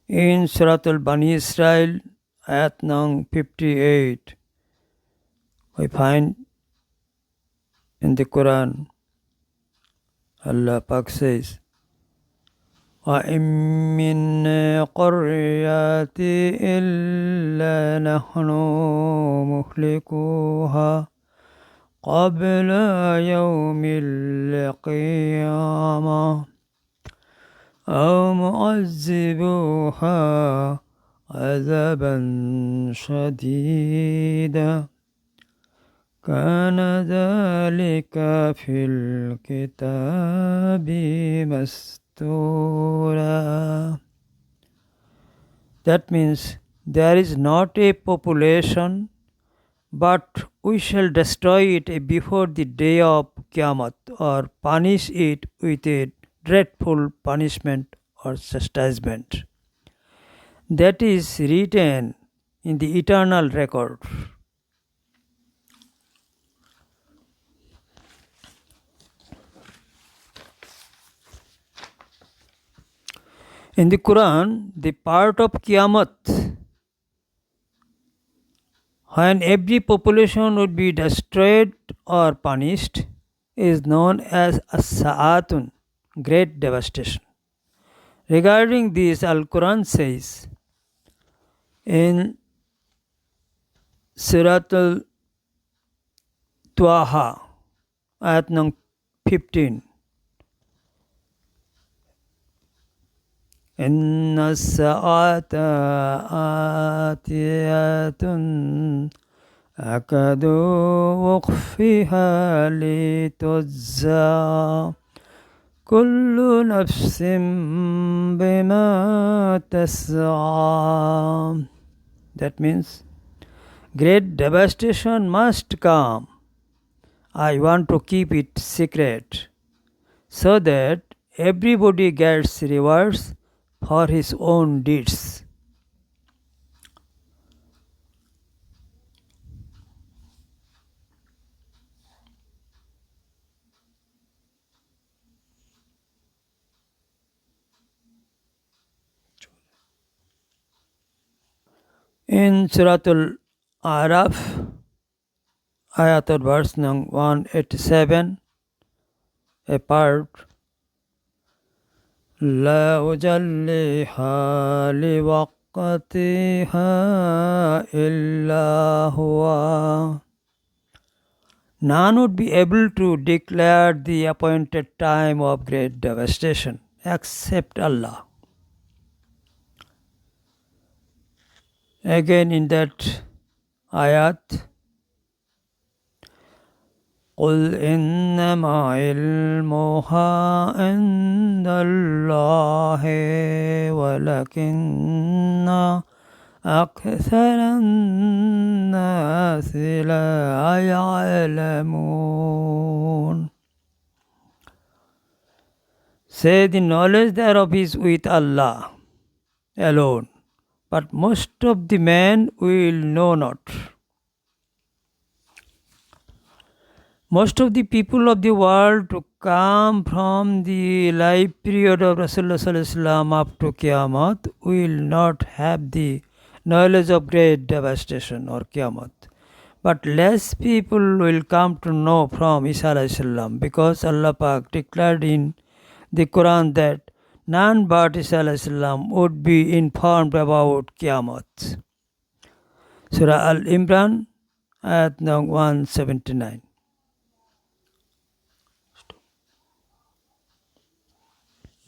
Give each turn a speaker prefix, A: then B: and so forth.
A: In Surat al-Bani Israel, ayat nang 58, we find in the Quran, Allah Pak says, وَإِن مِّن قَرْيَةٍ إِلَّا نَحْنُ مُهْلِكُوهَا قَبْلَ يَوْمِ الْقِيَامَةِ أَوْ مُعَذِّبُوهَا عَذَابًا شَدِيدًا كَانَ ذَلِكَ فِي الْكِتَابِ مَسْطُورًا. That means there is not a population, but we shall destroy it before the day of Qiyamah, or punish it with a dreadful punishment or chastisement. That is written in the eternal record. In the Quran, the part of Qiyamah when every population would be destroyed or punished is known as as-sa'atun, great devastation. Regarding this, Al-Quran says in Surat al-Taha, ayat number 15, إن الساعة آتية أكاد أخفيها لتجزى كل نفس بما تسعى. That means great devastation must come. I want to keep it secret so that everybody gets rewards for his own deeds. In Surat al-Araf, ayat or verse number 187, a part, لا أجليها لوقتها إلا هو. None would be able to declare the appointed time of great devastation except Allah. Again in that ayat, قل إنما علمها عند الله ولكن أكثر الناس لا يعلمون. Say the knowledge thereof is with Allah alone, but most of the men will know not. Most of the people of the world to come from the life period of Rasulullah up to Qiyamah will not have the knowledge of great devastation or Qiyamah. But less people will come to know from Isa salam, because Allah Pak declared in the Quran that none but Isa salam would be informed about Qiyamah. Surah Al-Imran, ayat number 179.